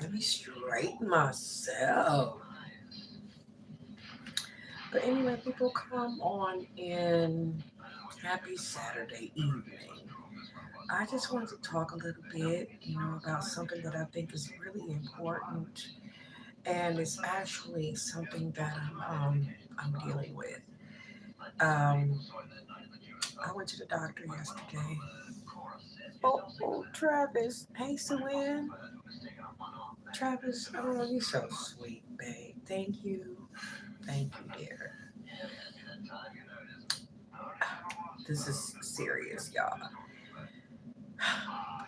Let me straighten myself. But anyway, people, come on in. Happy Saturday evening. I just wanted to talk a little bit, about something that I think is really important, and it's actually something that I'm dealing with. Um, I went to the doctor yesterday. Oh, Travis. Hey, Sawin. Travis, oh, you're so sweet, babe. Thank you. Thank you, dear. This is serious, y'all.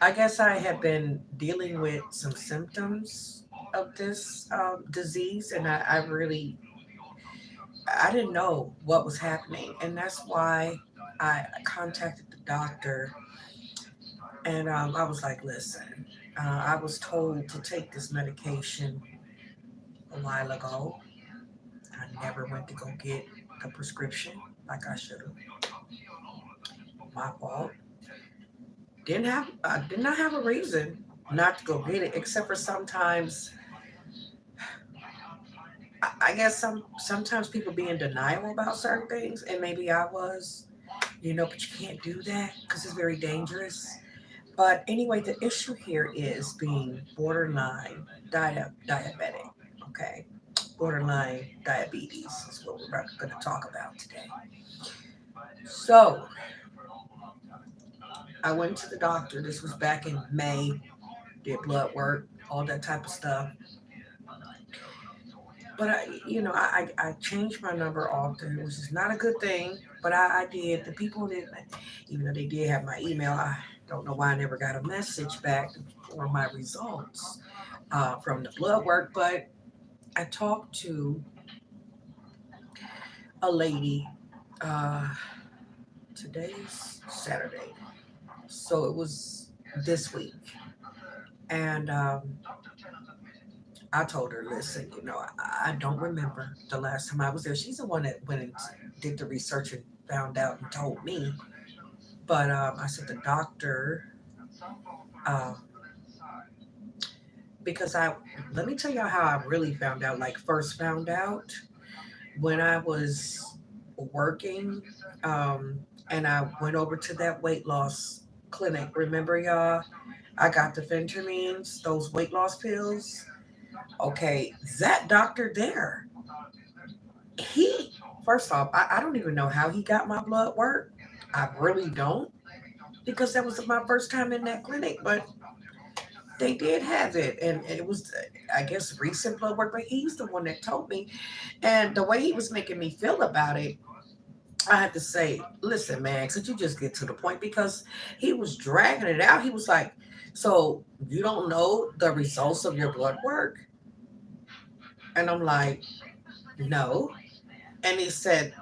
I guess I have been dealing with some symptoms of this disease, and I didn't know what was happening, and that's why I contacted the doctor, and I was like, listen, I was told to take this medication a while ago. I never went to go get a prescription like I should have. My fault. I did not have a reason not to go get it, except for sometimes I guess sometimes people be in denial about certain things, and maybe I was, but you can't do that because it's very dangerous. But anyway, the issue here is being borderline diabetic. Okay, borderline diabetes is what we're going to talk about today. So I went to the doctor. This was back in May. Did blood work, all that type of stuff. But I changed my number often, which is not a good thing. But I did. The people didn't, even though they did have my email. I don't know why I never got a message back for my results from the blood work. But I talked to a lady. Uh, Today's Saturday, so it was this week, and I told her, listen, I don't remember the last time I was there. She's the one that went and did the research and found out and told me. But I said, the doctor, uh, because let me tell you how I really found out, like first found out when I was working and I went over to that weight loss clinic. Remember, y'all? I got the phentermines, those weight loss pills. Okay, that doctor there, he first off, I don't even know how he got my blood work. I really don't, because that was my first time in that clinic, but they did have it, and it was, I guess, recent blood work. But he's the one that told me, and the way he was making me feel about it, I had to say, listen, man, could you just get to the point? Because he was dragging it out. He was like, so you don't know the results of your blood work? And I'm like, no. And he said,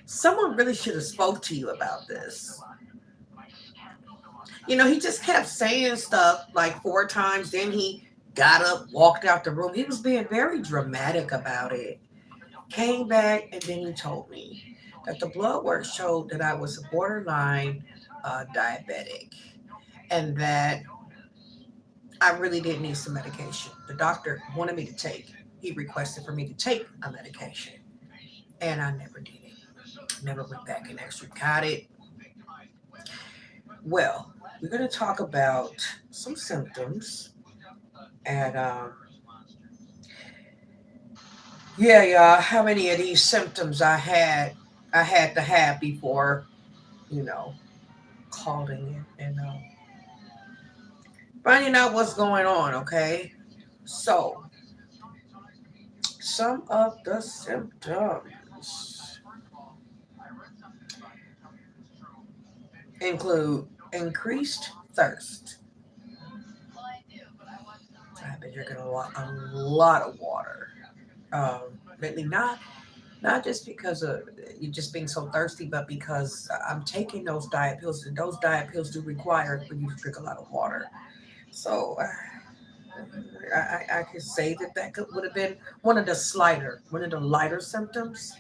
someone really should have spoke to you about this. He just kept saying stuff like four times. Then he got up, walked out the room. He was being very dramatic about it. Came back, and then he told me that the blood work showed that I was a borderline diabetic, and that I really did need some medication. The doctor wanted me to take, he requested for me to take a medication, and I never did it. Never went back and actually got it. Well, we're going to talk about some symptoms. And yeah, y'all, how many of these symptoms I had to have before, you know, calling and finding out what's going on, okay? So, some of the symptoms include increased thirst. I've been drinking a lot of water. Lately, not. Not just because of you just being so thirsty, but because I'm taking those diet pills, and those diet pills do require for you to drink a lot of water. So I could say that would have been one of the lighter symptoms,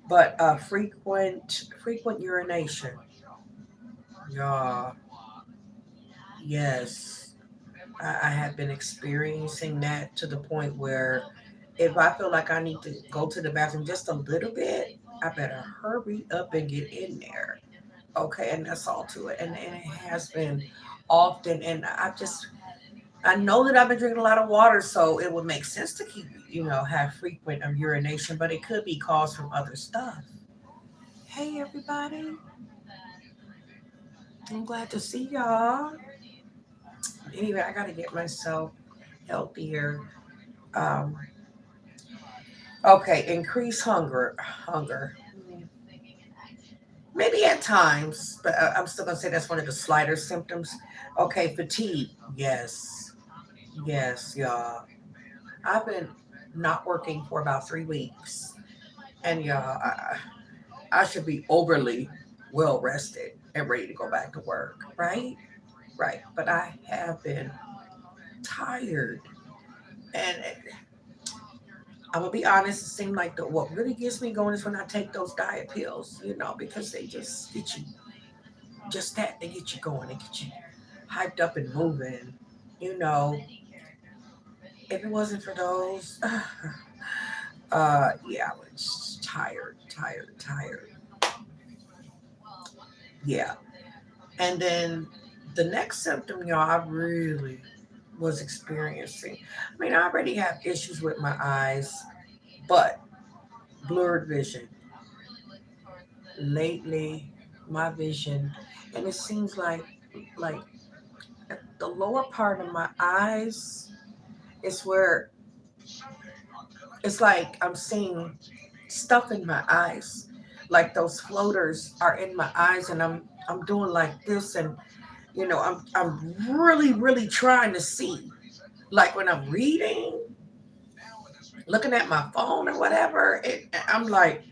but frequent urination. Yeah, yes, I have been experiencing that to the point where if I feel like I need to go to the bathroom just a little bit, I better hurry up and get in there. Okay, and that's all to it. And it has been often, and I know that I've been drinking a lot of water, so it would make sense to keep, have frequent urination, but it could be caused from other stuff. Hey, everybody. I'm glad to see y'all. Anyway, I got to get myself healthier. Um, okay, increase hunger. Hunger. Maybe at times, but I'm still going to say that's one of the slighter symptoms. Okay, fatigue. Yes. Yes, y'all. I've been not working for about 3 weeks. And y'all, I should be overly well rested and ready to go back to work, right? Right. But I have been tired. And I'm gonna be honest, it seemed like what really gets me going is when I take those diet pills, because they just get you just that, they get you going, they get you hyped up and moving. You know, if it wasn't for those, yeah, I was tired, tired, tired. Yeah. And then the next symptom, I really was experiencing. I mean, I already have issues with my eyes, but blurred vision. Lately, my vision, and it seems like at the lower part of my eyes is where it's like I'm seeing stuff in my eyes, like those floaters are in my eyes, and I'm doing like this, and I'm really trying to see, like when I'm reading, looking at my phone or whatever. I'm like,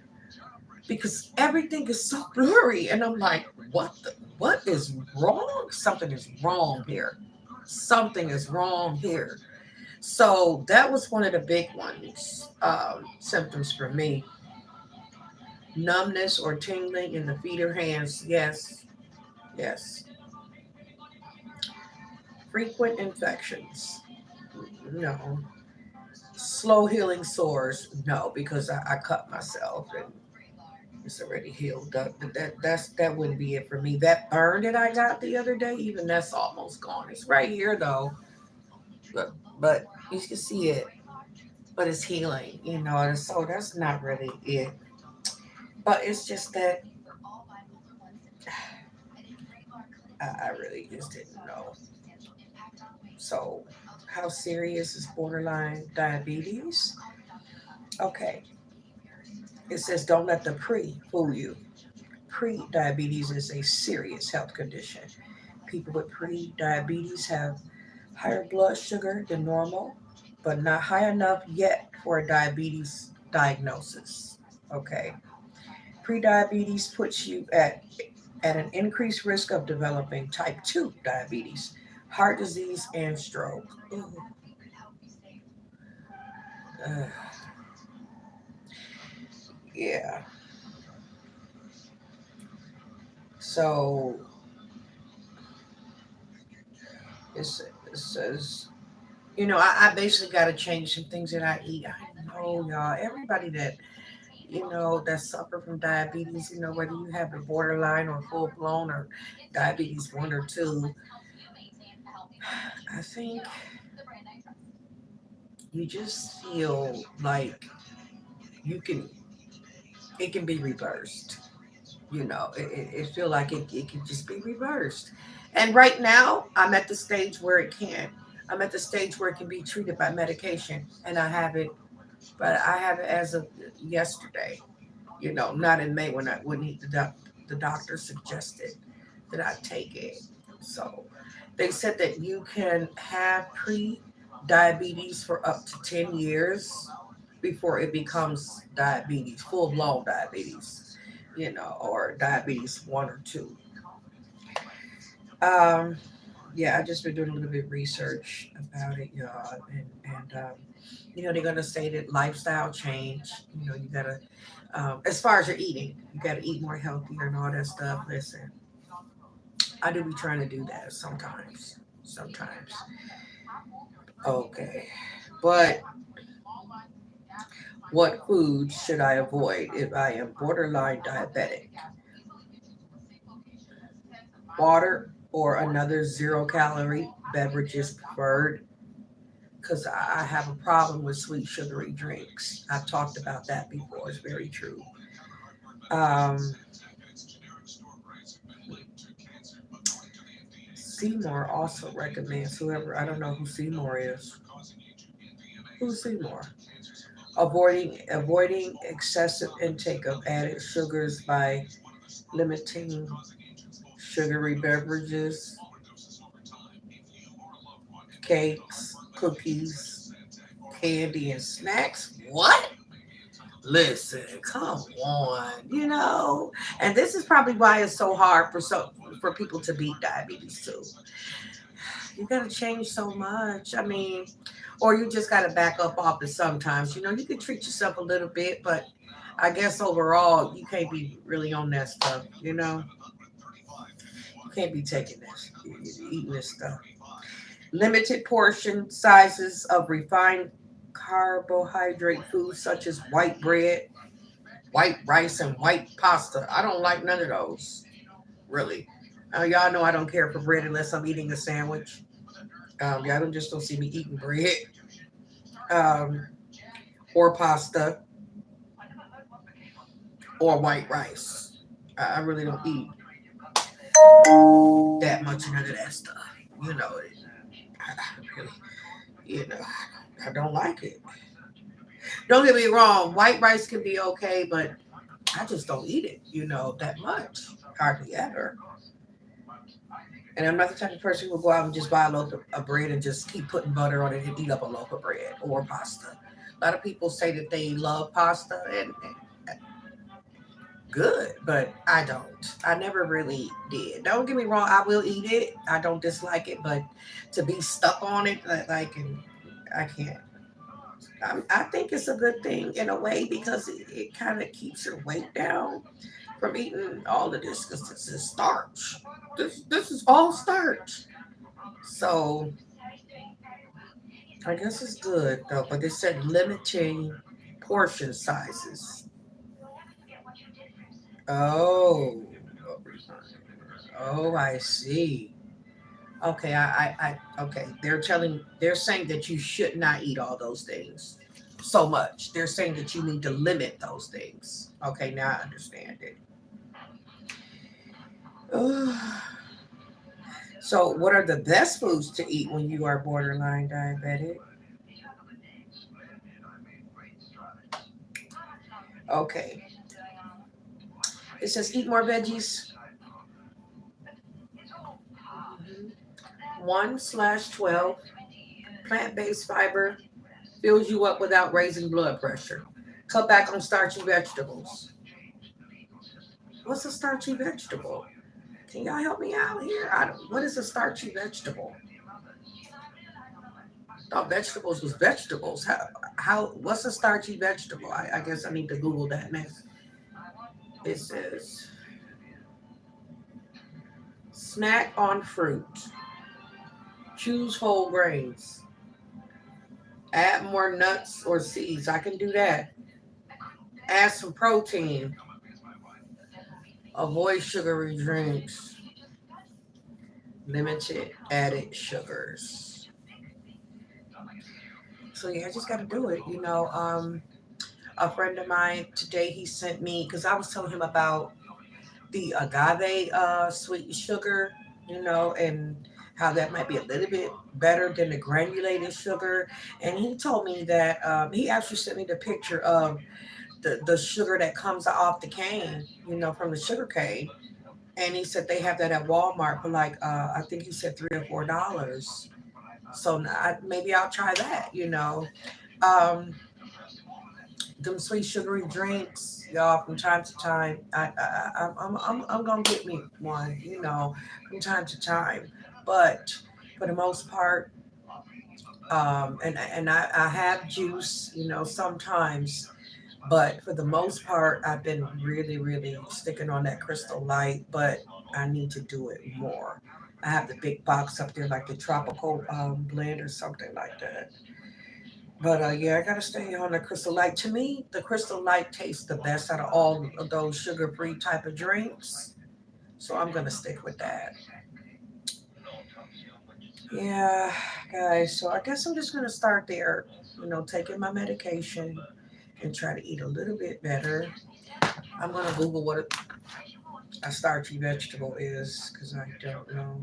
because everything is so blurry, and I'm like, what is wrong? Something is wrong here. Something is wrong here. So that was one of the big ones, symptoms for me. Numbness or tingling in the feet or hands. Yes, yes. Frequent infections. No. Slow healing sores. No, because I cut myself and it's already healed up. But that wouldn't be it for me. That burn that I got the other day, even that's almost gone. It's right here though, but you can see it. But it's healing, and so that's not really it. But it's just that I really just didn't know. So, how serious is borderline diabetes? Okay, it says don't let the fool you. Pre-diabetes is a serious health condition. People with pre-diabetes have higher blood sugar than normal, but not high enough yet for a diabetes diagnosis. Okay. Pre-diabetes puts you at an increased risk of developing type 2 diabetes, heart disease, and stroke. Ooh, uh, yeah. So it says, I basically got to change some things that I eat. I know, y'all. Everybody that suffer from diabetes, whether you have the borderline or full blown or diabetes 1 or 2, I think you just feel like you can, it can be reversed. It feel like it can just be reversed. And right now, I'm at the stage where it can. I'm at the stage where it can be treated by medication, and I have it, but I have it as of yesterday. Not in May the doctor suggested that I take it. So they said that you can have pre diabetes for up to 10 years, before it becomes diabetes, full blown diabetes, or diabetes one or two. Um, yeah, I just been doing a little bit of research about it, y'all, and they're gonna say that lifestyle change. You gotta, as far as your eating, you gotta eat more healthier and all that stuff. Listen, I do be trying to do that sometimes. Sometimes, okay, but what foods should I avoid if I am borderline diabetic? Water or another zero calorie beverage is preferred because I have a problem with sweet sugary drinks. I've talked about that before. It's very true. Um, Seymour also recommends whoever, I don't know who Seymour is. Who's Seymour? Avoiding excessive intake of added sugars by limiting sugary beverages, cakes, cookies, candy, and snacks. What? Listen, come on, and this is probably why it's so hard for people to beat diabetes too. You gotta change so much. I mean, or you just gotta back up off it sometimes. You can treat yourself a little bit, but I guess overall you can't be really on that stuff. You can't be taking this, eating this stuff. Limited portion sizes of refined carbohydrate foods such as white bread, white rice, and white pasta. I don't like none of those, really. Y'all know I don't care for bread unless I'm eating a sandwich. Y'all don't see me eating bread um, or pasta or white rice. I really don't eat that much of none of that stuff. I really, I don't like it. Don't get me wrong, white rice can be okay, but I just don't eat it, that much. Hardly ever. And I'm not the type of person who will go out and just buy a loaf of bread and just keep putting butter on it and eat up a loaf of bread or pasta. A lot of people say that they love pasta and good, but I don't. I never really did. Don't get me wrong, I will eat it. I don't dislike it, but to be stuck on it, and I can't. I think it's a good thing in a way because it kind of keeps your weight down from eating all of this because this is starch. This is all starch. So I guess it's good though, but they said limiting portion sizes. Oh, oh, I see. Okay, okay. They're saying that you should not eat all those things so much. They're saying that you need to limit those things. Okay, now I understand it. Ugh. So, what are the best foods to eat when you are borderline diabetic? Okay, it says eat more veggies. 1/12 plant-based fiber fills you up without raising blood pressure. Cut back on starchy vegetables. What's a starchy vegetable? Can y'all help me out here? What is a starchy vegetable? Thought vegetables was vegetables. What's a starchy vegetable? I guess I need to Google that next. It says snack on fruit. Choose whole grains. Add more nuts or seeds. I can do that. Add some protein. Avoid sugary drinks. Limited added sugars. So yeah, I just got to do it. A friend of mine today he sent me because I was telling him about the agave sweet sugar, and how that might be a little bit better than the granulated sugar. And he told me that he actually sent me the picture of the sugar that comes off the cane, from the sugar cane. And he said they have that at Walmart for like I think he said $3 or $4. So maybe I'll try that. Um, them sweet sugary drinks, y'all. From time to time, I'm gonna get me one, from time to time. But for the most part, and I have juice, sometimes. But for the most part, I've been really, really sticking on that Crystal Light. But I need to do it more. I have the big box up there, like the tropical blend or something like that. But yeah, I gotta stay on the Crystal Light. To me, the Crystal Light tastes the best out of all of those sugar-free type of drinks. So I'm gonna stick with that. Yeah, guys. So I guess I'm just gonna start there. Taking my medication and try to eat a little bit better. I'm gonna Google what a starchy vegetable is because I don't know.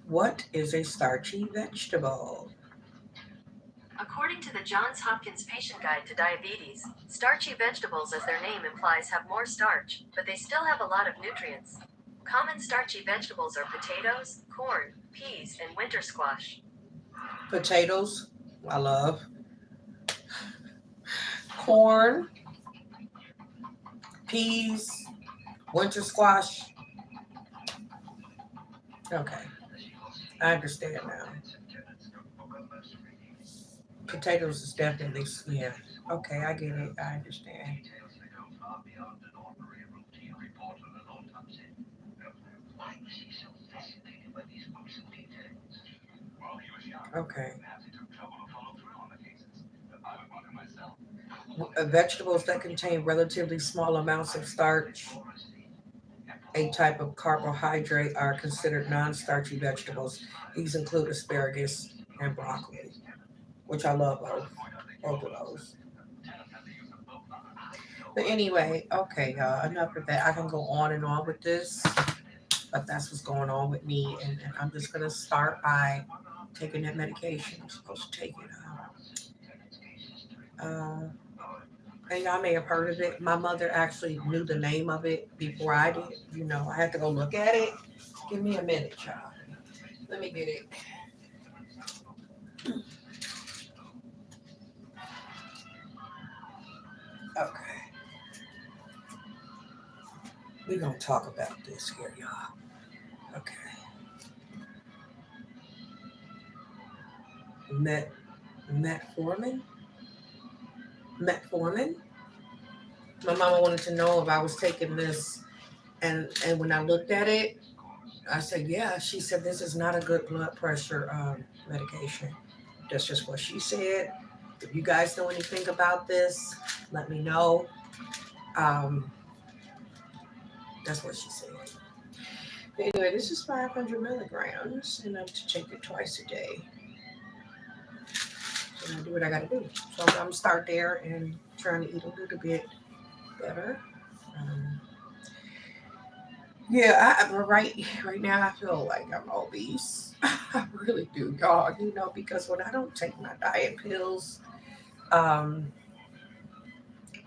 What is a starchy vegetable? According to the Johns Hopkins Patient Guide to Diabetes, starchy vegetables, as their name implies, have more starch, but they still have a lot of nutrients. Common starchy vegetables are potatoes, corn, peas, and winter squash. Potatoes, I love. Corn, peas, winter squash. Okay, I understand now. Potatoes is definitely, yeah. Okay, I get it. I understand. Okay. Vegetables that contain relatively small amounts of starch, a type of carbohydrate, are considered non-starchy vegetables. These include asparagus and broccoli, which I love both of those. But anyway, okay, enough of that. I can go on and on with this, but that's what's going on with me, and I'm just gonna start by taking that medication. I'm supposed to take it. And y'all may have heard of it. My mother actually knew the name of it before I did. I had to go look at it. Give me a minute, y'all. Let me get it. Okay, we're gonna talk about this here, y'all. Okay, Met metformin. Metformin. My mama wanted to know if I was taking this, and when I looked at it, I said, yeah. She said this is not a good blood pressure medication. That's just what she said. If you guys know anything about this, let me know. Um, that's what she said. But anyway, this is 500 milligrams, and I'm to take it twice a day. So I do what I gotta do. So I'm gonna start there and trying to eat a little bit better. Um, yeah, right now I feel like I'm obese. I really do, y'all. Because when I don't take my diet pills, um,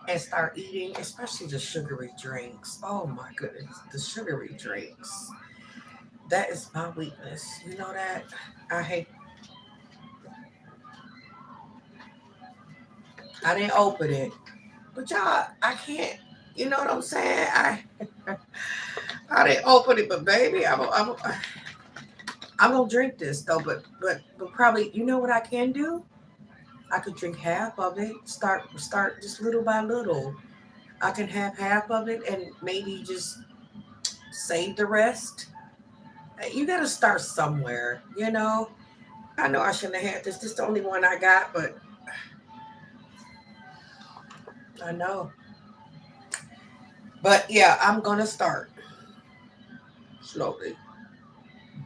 and start eating, especially the sugary drinks. Oh my goodness, the sugary drinks. That is my weakness. You know that? I hate. I didn't open it, but y'all, I can't. You know what I'm saying? I didn't open it, but baby, I'm gonna drink this though. But probably, you know what I can do? I could drink half of it. Start just little by little. I can have half of it and maybe just save the rest. You gotta start somewhere. I know I shouldn't have had this. This is the only one I got, but I know. But yeah, I'm gonna start slowly,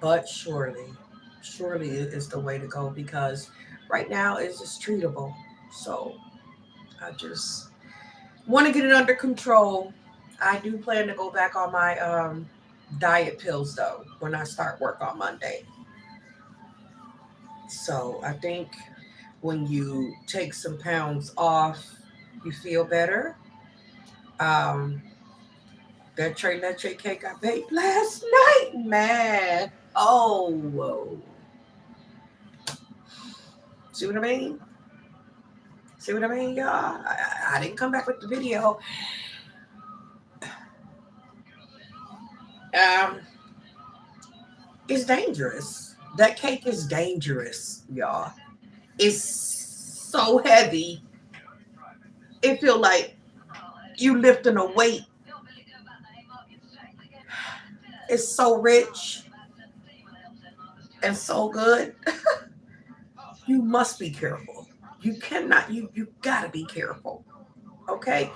but surely. Surely is the way to go because right now it's just treatable. So I just want to get it under control. I do plan to go back on my diet pills though when I start work on Monday. So I think when you take some pounds off, you feel better. Um, that tray leche cake I baked last night, man. Oh, whoa. See what I mean? See what I mean, y'all? I didn't come back with the video. Um, it's dangerous. That cake is dangerous, y'all. It's so heavy. It feel like you lifting a weight. It's so rich and so good. You must be careful. You cannot. You gotta be careful. Okay.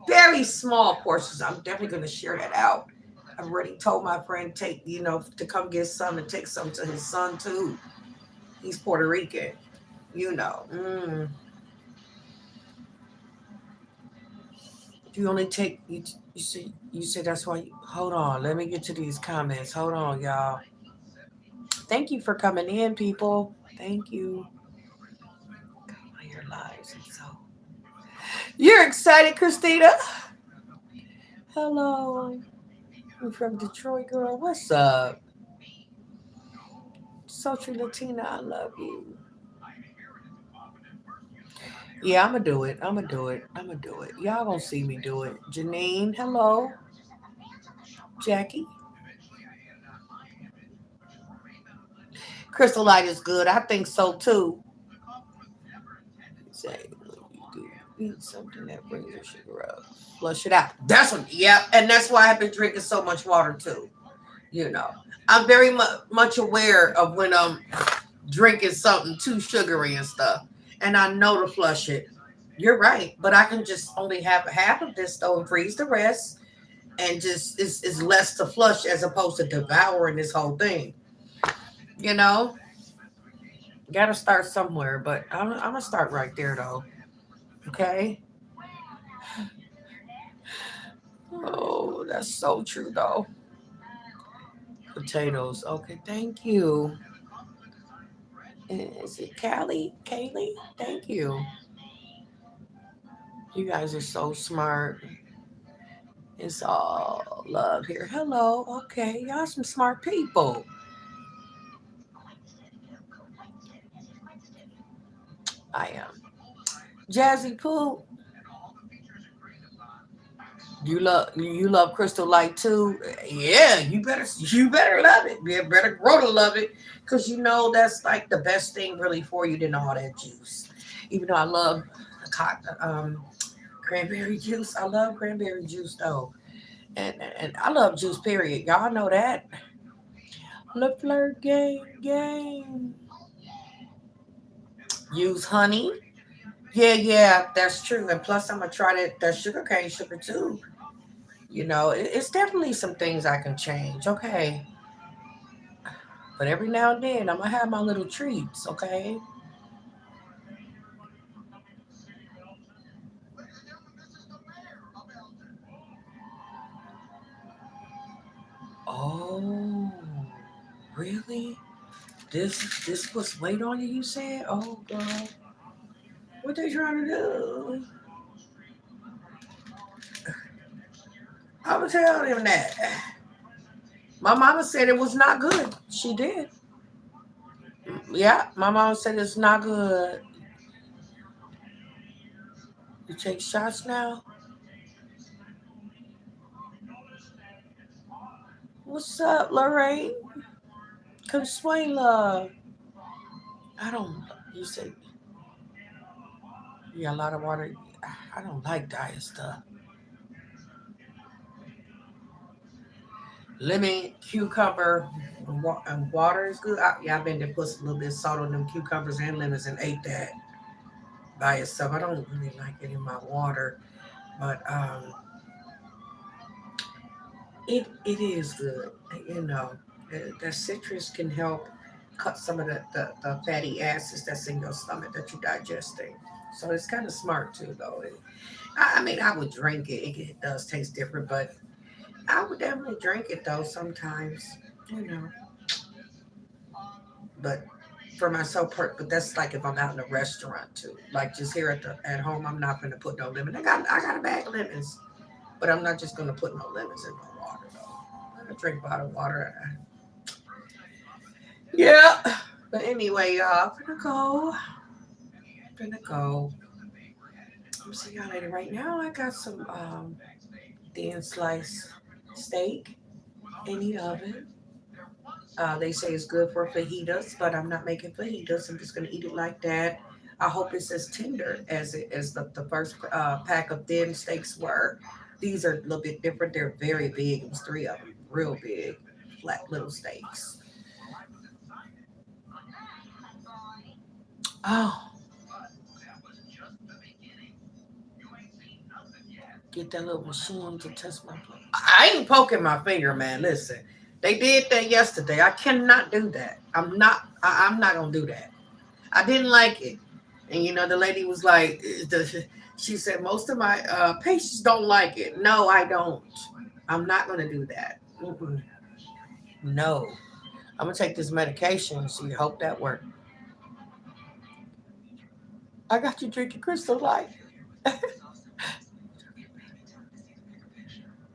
Very small portions. I'm definitely gonna share that out. I've already told my friend take to come get some and take some to his son too. He's Puerto Rican. You know. You only take you say that's why. Hold on. Let me get to these comments. Hold on, y'all. Thank you for coming in, people. Thank you. Your lives and so. You're excited, Christina. Hello. I'm from Detroit, girl. What's up? Sultry Latina, I love you. Yeah, I'm gonna do it. I'm gonna do it. I'm gonna do it. Y'all gonna see me do it. Janine, hello. Jackie. Crystal Light is good. I think so too. Say eat something that brings your sugar up. Flush it out. That's what. Yep. And that's why I've been drinking so much water too. You know, I'm very much aware of when I'm drinking something too sugary and stuff, and I know to flush it. You're right, but I can just only have half of this though and freeze the rest, and just it's less to flush as opposed to devouring this whole thing. You know, got to start somewhere, but I'm gonna start right there though. Okay. Oh, that's so true though. Potatoes. Okay, thank you. Is it Callie? Kaylee? Thank you. You guys are so smart. It's all love here. Hello. Okay, y'all some smart people. I am. Jazzy Pooh, you love Crystal Light too. Yeah, you better love it. You better grow to love it because you know that's like the best thing really for you than all that juice. Even though I love cranberry juice, I love cranberry juice though, and I love juice. Period. Y'all know that. Le flirt game. Use honey. Yeah, yeah, that's true. And plus, I'm gonna try that sugar cane sugar too. It's definitely some things I can change. Okay, but every now and then, I'm gonna have my little treats. Okay. Oh, really? This was weight on you? You said? Oh, girl, what they trying to do? I would tell them that. My mama said it was not good. She did. Yeah, my mama said it's not good. You take shots now? What's up, Lorraine? Consuela. I don't. You said you got a lot of water. I don't like diet stuff. Lemon, cucumber, and water is good. Yeah, I've been to put a little bit of salt on them cucumbers and lemons and ate that by itself. I don't really like it in my water, but it is good. You know, the citrus can help cut some of the fatty acids that's in your stomach that you're digesting. So it's kind of smart too, though. I mean, I would drink it. It does taste different, but I would definitely drink it though sometimes. You know, but for myself, but that's like if I'm out in a restaurant too. Like just here at home, I'm not gonna put no lemon. I got a bag of lemons, but I'm not just gonna put no lemons in my water though. I drink bottled water. Yeah. But anyway, y'all, I'm gonna go. I'm gonna go. I'll see y'all later. Right now, I got some thin sliced steak in the oven. They say it's good for fajitas, but I'm not making fajitas. I'm just gonna eat it like that. I hope it's as tender as the first pack of thin steaks were. These are a little bit different. They're very big. It was three of them, real big, flat little steaks. Oh, get that little machine to test my blood. I ain't poking my finger, man. Listen, they did that yesterday. I cannot do that. I'm not gonna do that. I didn't like it. And the lady was like, she said, most of my patients don't like it. No, I don't. I'm not going to do that. Mm-mm. No. I'm going to take this medication. So you hope that works. I got you drinking Crystal Light.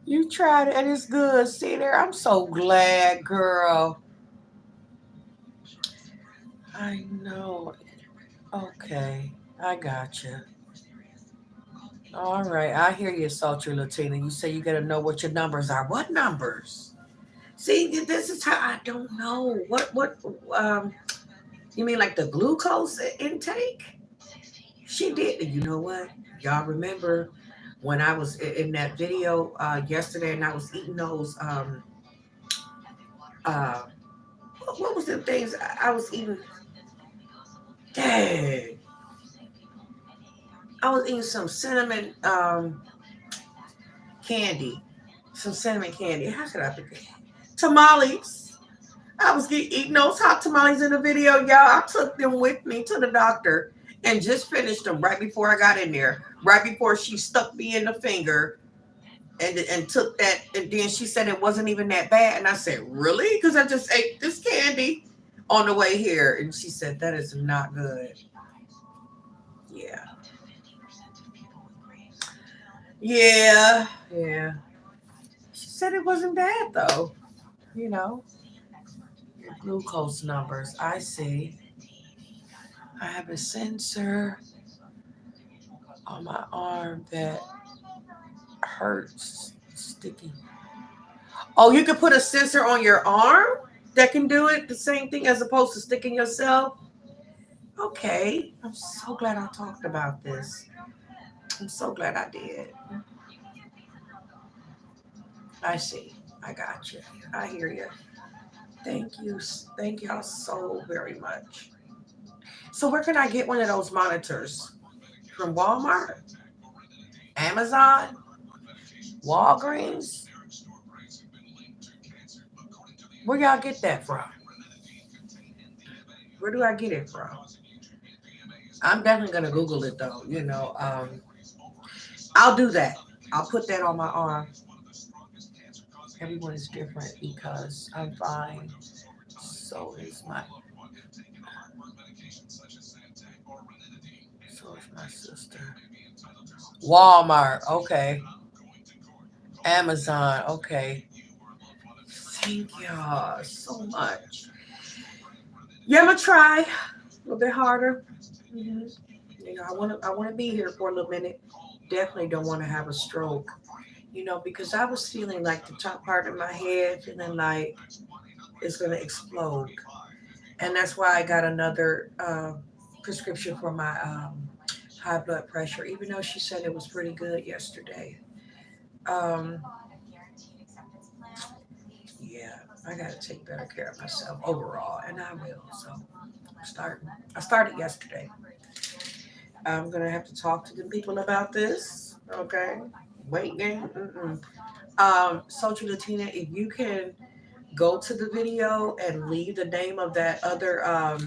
You tried it and it's good. See there? I'm so glad, girl. I know. Okay. I got you. All right. I hear you, Sultry Latina. You say you got to know what your numbers are. What numbers? See, this is how I don't know. What you mean like the glucose intake? She did. You know what? Y'all remember when I was in that video yesterday and I was eating those uh what was the things I was eating? Dang. I was eating some cinnamon candy. Some cinnamon candy. How should I forget? Tamales. I was eating those hot tamales in the video, y'all. I took them with me to the doctor and just finished them right before I got in there. Right before she stuck me in the finger and took that. And then she said it wasn't even that bad. And I said, really? Because I just ate this candy on the way here. And she said, that is not good. Yeah. Yeah. Yeah. She said it wasn't bad though. You know, your glucose numbers. I see. I have a sensor on my arm that hurts sticky. Oh, you could put a sensor on your arm that can do it the same thing as opposed to sticking yourself. Okay, I'm so glad I talked about this. I'm so glad I did. I see. I got you. I hear you. Thank you. Thank y'all so very much. So where can I get one of those monitors? From Walmart, Amazon, Walgreens? Where y'all get that from? Where do I get it from? I'm definitely gonna Google it though. I'll do that. I'll put that on my arm. Everyone is different because I'm fine. So is my sister. Walmart, okay. Amazon, okay. Thank y'all so much. Yeah, I'm gonna try a little bit harder. hmm I wanna be here for a little minute. Definitely don't want to have a stroke. Because I was feeling like the top part of my head, feeling like it's gonna explode, and that's why I got another prescription for my high blood pressure. Even though she said it was pretty good yesterday. Um, yeah, I gotta take better care of myself overall, and I will. So starting. I started yesterday. I'm gonna have to talk to the people about this. Okay, weight gain. Mm-mm. Social Latina, if you can go to the video and leave the name of that other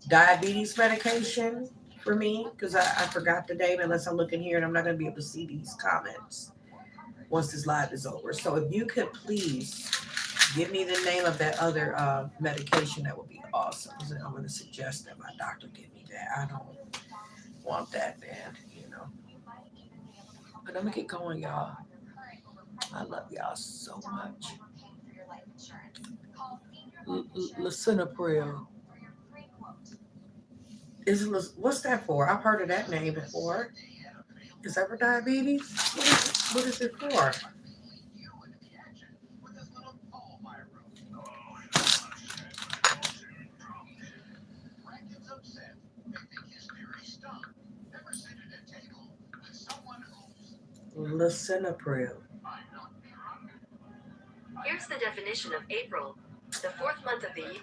diabetes medication for me, because I forgot the name unless I'm looking here and I'm not going to be able to see these comments once this live is over. So if you could please give me the name of that other medication, that would be awesome. 'Cause I'm going to suggest that my doctor give me that. I don't want that bad. But I'm going to get going, y'all. I love y'all so much. Lisinopril. What's that for? I've heard of that name before. Is that for diabetes? What is it for? Lisinopril. Here's the definition of April, the fourth month of the year.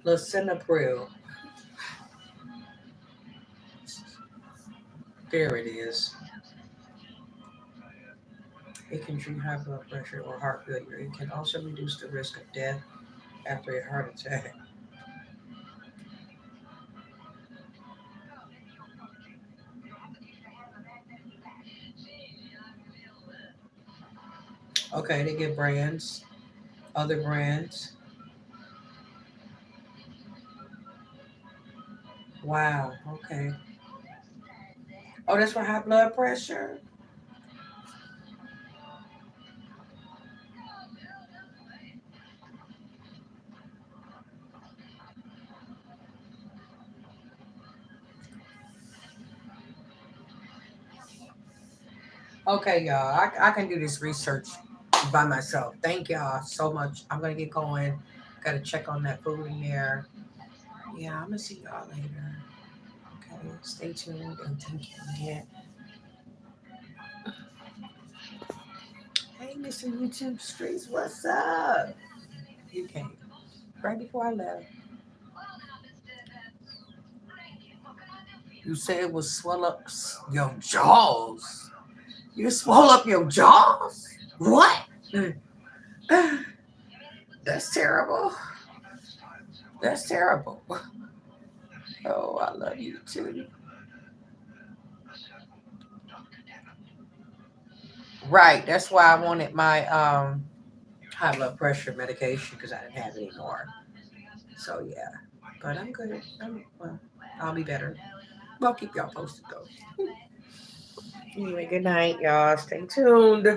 Lisinopril. There it is. It can treat high blood pressure or heart failure. It can also reduce the risk of death after a heart attack. Okay, they get brands, other brands. Wow. Okay. Oh, that's for high blood pressure. Okay, y'all. I can do this research by myself. Thank y'all so much. I'm gonna get going. Gotta check on that food in there. Yeah, I'm gonna see y'all later. Okay, stay tuned and thank you again. Hey, Mr. YouTube Streets, what's up? You came right before I left. You said it was swell up your jaws. You swell up your jaws? What? That's terrible. That's terrible. Oh, I love you too. Right. That's why I wanted my high blood pressure medication because I didn't have it anymore. So yeah. But I'm good. Well, I'll be better. Well, keep y'all posted though. Anyway, good night, y'all. Stay tuned.